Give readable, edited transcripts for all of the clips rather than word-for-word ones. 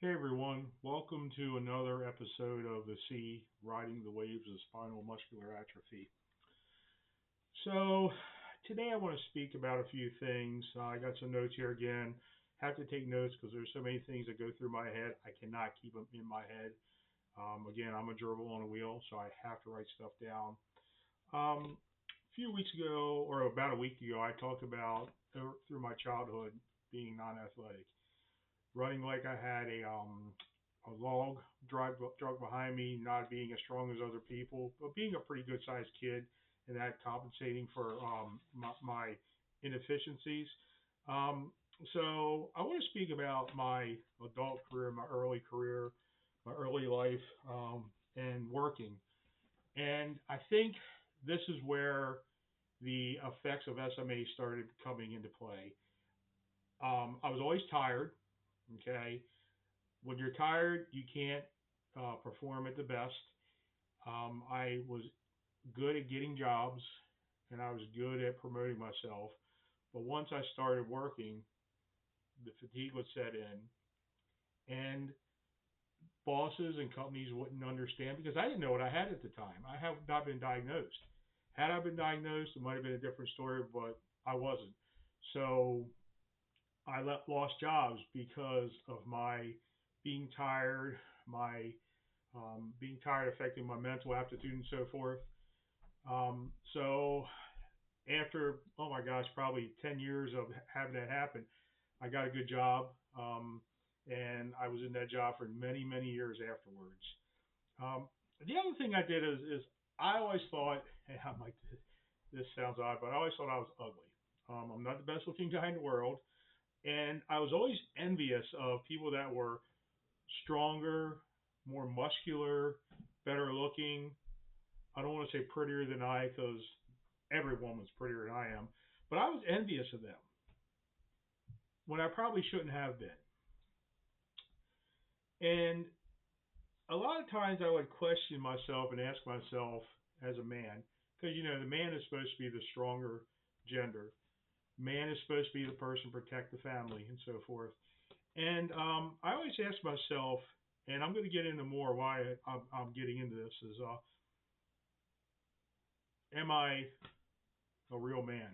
Hey everyone, welcome to another episode of the Sea Riding the Waves of Spinal Muscular Atrophy. So, today I want to speak about a few things. I got some notes here again. Have to take notes because there's so many things that go through my head. I cannot keep them in my head. Again, I'm a gerbil on a wheel, so I have to write stuff down. A few weeks ago, or about a week ago, I talked about through my childhood being non-athletic, running like I had a log drug behind me, not being as strong as other people, but being a pretty good sized kid, and that compensating for my inefficiencies. Um, so I want to speak about my adult career, my early life, and working. And I think this is where the effects of SMA started coming into play. I was always tired. Okay, when you're tired, you can't perform at the best. I was good at getting jobs and I was good at promoting myself. But once I started working, the fatigue would set in, and bosses and companies wouldn't understand because I didn't know what I had at the time. I have not been diagnosed. Had I been diagnosed, it might have been a different story, but I wasn't. So lost jobs because of my being tired, my being tired affecting my mental aptitude and so forth. So after, oh my gosh, probably 10 years of having that happen, I got a good job. And I was in that job for many, many years afterwards. The other thing I did is I always thought, and I'm like, this sounds odd, but I always thought I was ugly. I'm not the best looking guy in the world. And I was always envious of people that were stronger, more muscular, better looking. I don't want to say prettier than I, because every woman's prettier than I am, but I was envious of them when I probably shouldn't have been. And a lot of times I would question myself and ask myself as a man, because the man is supposed to be the stronger gender. Man is supposed to be the person protect the family and so forth. And I always ask myself, and I'm going to get into more why I'm getting into this is, am I a real man?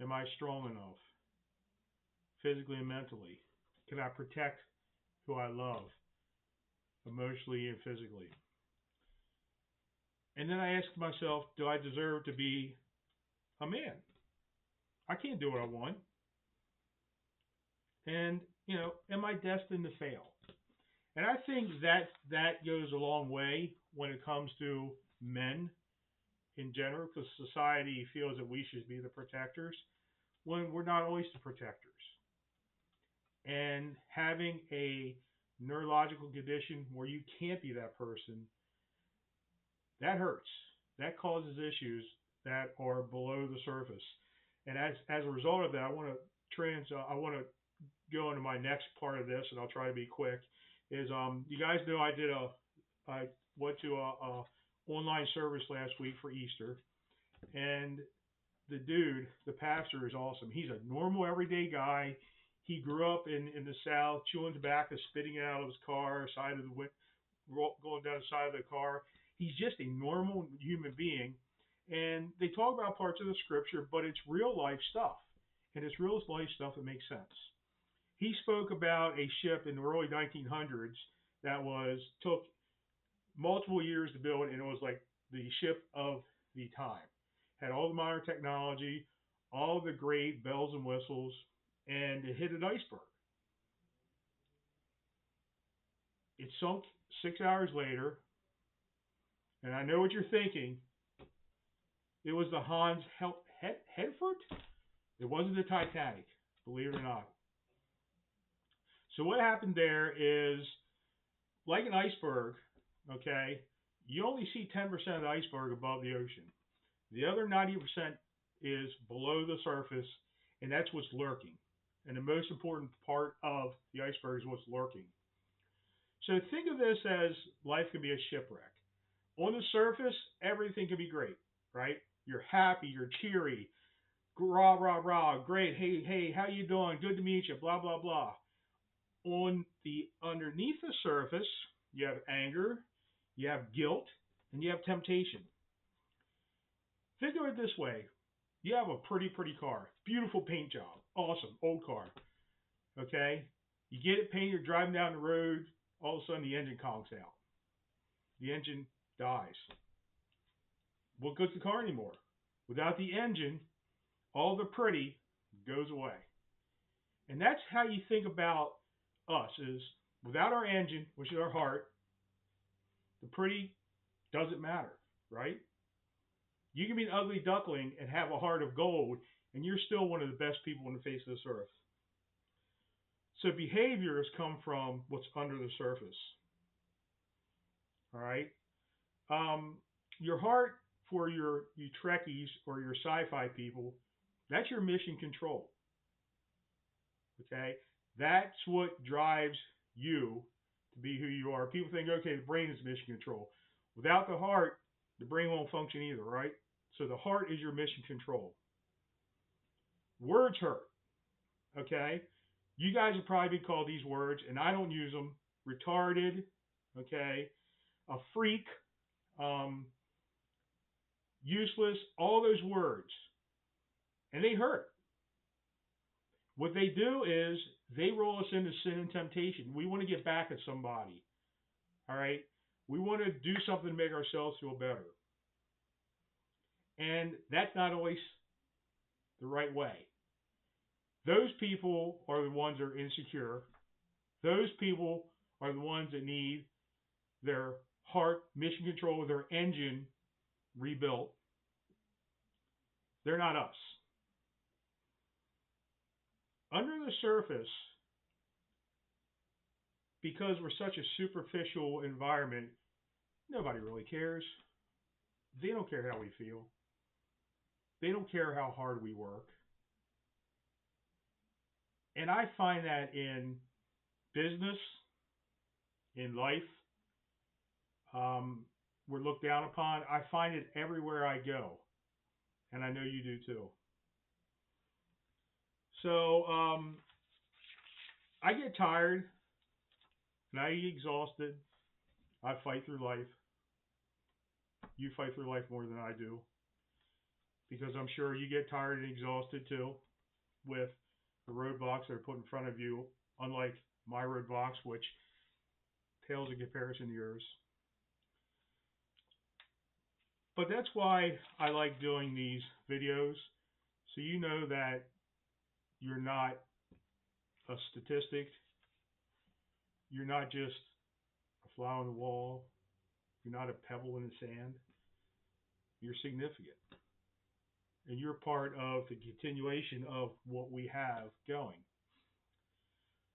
Am I strong enough physically and mentally? Can I protect who I love emotionally and physically? And then I ask myself, do I deserve to be a man? I can't do what I want. And, am I destined to fail? And I think that goes a long way when it comes to men in general, because society feels that we should be the protectors when we're not always the protectors. And having a neurological condition where you can't be that person, that hurts. That causes issues that are below the surface. And as a result of that, I want to go into my next part of this, and I'll try to be quick. Is you guys know I went to a online service last week for Easter, and the pastor is awesome. He's a normal everyday guy. He grew up in the South, chewing tobacco, spitting it out of his car, going down the side of the car. He's just a normal human being. And they talk about parts of the scripture, but it's real life stuff. And it's real life stuff that makes sense. He spoke about a ship in the early 1900s that took multiple years to build, and it was like the ship of the time. Had all the modern technology, all the great bells and whistles, and it hit an iceberg. It sunk 6 hours later, and I know what you're thinking. It was the Hans Hedford. It wasn't the Titanic, believe it or not. So what happened there is, like an iceberg, okay, you only see 10% of the iceberg above the ocean. The other 90% is below the surface, and that's what's lurking. And the most important part of the iceberg is what's lurking. So think of this as life can be a shipwreck. On the surface, everything can be great, right? You're happy, you're cheery, rah, rah, rah, great, hey, hey, how you doing? Good to meet you, blah, blah, blah. on the underneath the surface, you have anger, you have guilt, and you have temptation. Think of it this way. You have a pretty car, beautiful paint job, awesome, old car, okay? You get it painted, you're driving down the road, all of a sudden the engine conks out. The engine dies. What good's the car anymore? Without the engine, all the pretty goes away. And that's how you think about us, is without our engine, which is our heart, the pretty doesn't matter, right? You can be an ugly duckling and have a heart of gold, and you're still one of the best people on the face of this earth. So behaviors come from what's under the surface. All right. Your heart, for you Trekkies or your sci-fi people, that's your mission control. Okay, that's what drives you to be who you are. People think, okay, the brain is mission control. Without the heart, the brain won't function either, right? So the heart is your mission control. Words hurt. Okay, you guys have probably been called these words, and I don't use them. Retarded. Okay, a freak. Useless. All those words, and they hurt. What they do is they roll us into sin and temptation. We want to get back at somebody. All right? We want to do something to make ourselves feel better. And that's not always the right way. Those people are the ones that are insecure. Those people are the ones that need their heart, mission control, their engine rebuilt. They're not us. Under the surface, because we're such a superficial environment, nobody really cares. They don't care how we feel. They don't care how hard we work. And I find that in business, in life, we're looked down upon. I find it everywhere I go. And I know you do too. So I get tired and I get exhausted. I fight through life. You fight through life more than I do, because I'm sure you get tired and exhausted too with the roadblocks that are put in front of you, unlike my roadblocks, which pales in comparison to yours. But that's why I like doing these videos, so you know that you're not a statistic. You're not just a fly on the wall. You're not a pebble in the sand. You're significant. And you're part of the continuation of what we have going.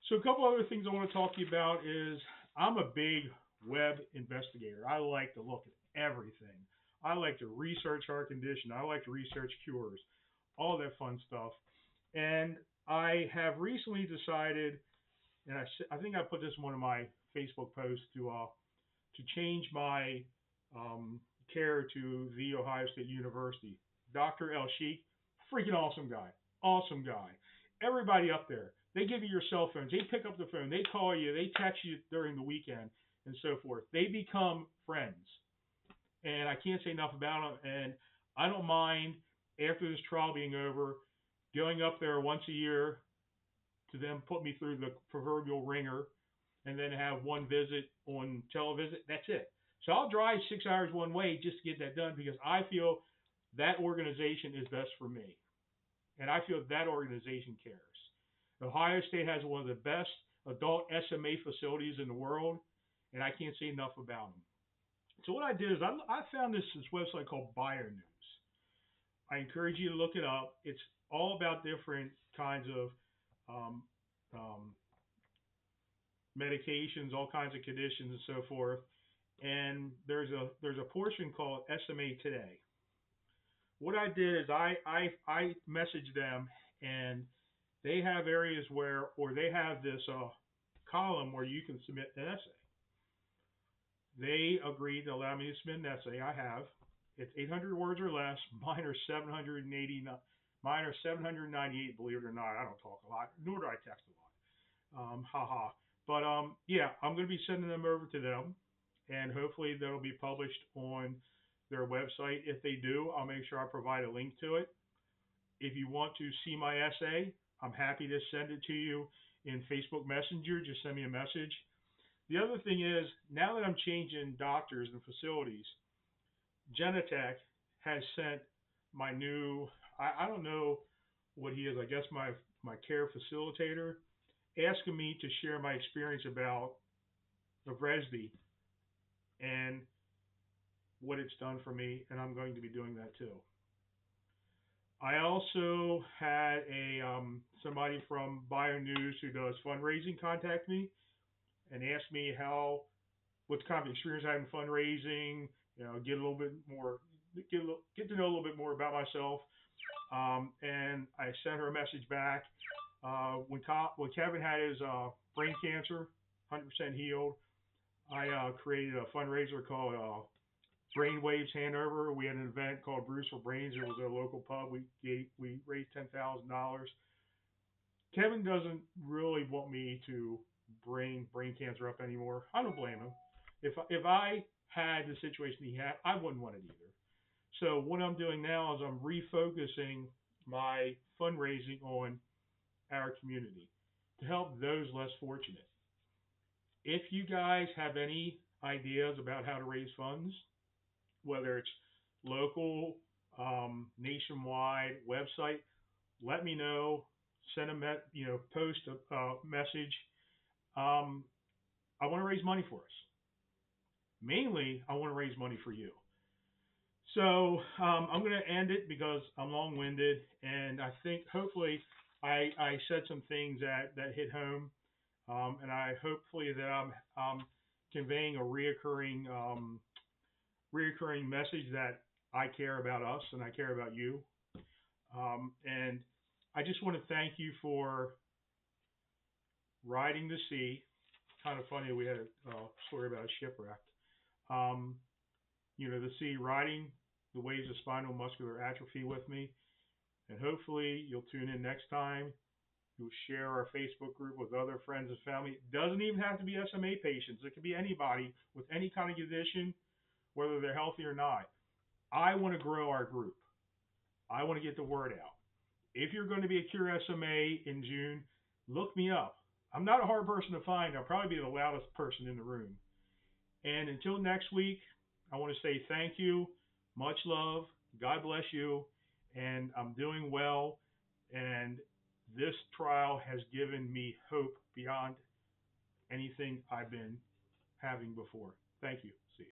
So a couple other things I want to talk to you about is I'm a big web investigator. I like to look at everything. I like to research our condition. I like to research cures, all that fun stuff. And I have recently decided, and I think I put this in one of my Facebook posts, to change my care to the Ohio State University. Dr. El Sheikh, freaking awesome guy. Awesome guy. Everybody up there, they give you your cell phones. They pick up the phone. They call you. They text you during the weekend and so forth. They become friends. And I can't say enough about them. And I don't mind, after this trial being over, going up there once a year to them put me through the proverbial ringer and then have one visit on televisit. That's it. So I'll drive 6 hours one way just to get that done, because I feel that organization is best for me. And I feel that organization cares. Ohio State has one of the best adult SMA facilities in the world, and I can't say enough about them. So what I did is I found this website called BioNews. I encourage you to look it up. It's all about different kinds of medications, all kinds of conditions, and so forth. And there's a portion called SMA Today. What I did is I messaged them, and they have areas or they have this column where you can submit an essay. They agreed to allow me to submit an essay. I have. It's 800 words or less. Mine are 798. Believe it or not, I don't talk a lot, nor do I text a lot. Haha. But yeah, I'm going to be sending them over to them, and hopefully that'll be published on their website. If they do, I'll make sure I provide a link to it. If you want to see my essay, I'm happy to send it to you in Facebook Messenger. Just send me a message. The other thing is, now that I'm changing doctors and facilities, Genentech has sent my new, I don't know what he is, I guess my care facilitator, asking me to share my experience about the Resby and what it's done for me, and I'm going to be doing that too. I also had a somebody from Bio News who does fundraising contact me and ask me what kind of experience I have in fundraising. Get a little bit more, get to know a little bit more about myself. And I sent her a message back. When Kevin had his brain cancer, 100% healed, I created a fundraiser called Brainwaves Hanover. We had an event called Bruce for Brains. It was at a local pub. We raised $10,000. Kevin doesn't really want me to bring brain cancer up anymore. I don't blame him. If I had the situation he had, I wouldn't want it either. So what I'm doing now is I'm refocusing my fundraising on our community to help those less fortunate. If you guys have any ideas about how to raise funds, whether it's local, nationwide, website, let me know. Send post a message. Um, I want to raise money for us. Mainly, I want to raise money for you. So I'm going to end it because I'm long-winded, and I think hopefully I said some things that hit home, and I hopefully that I'm conveying a reoccurring message that I care about us and I care about you. And I just want to thank you for riding the sea. Kind of funny, we had a story about a shipwreck. Um, the sea, riding the waves of spinal muscular atrophy with me. And hopefully you'll tune in next time. You'll share our Facebook group with other friends and family. It doesn't even have to be SMA patients. It could be anybody with any kind of condition, whether they're healthy or not. I want to grow our group. I want to get the word out. If you're going to be at CureSMA in June, look me up. I'm not a hard person to find. I'll probably be the loudest person in the room. And until next week, I want to say thank you, much love, God bless you, and I'm doing well. And this trial has given me hope beyond anything I've been having before. Thank you. See you.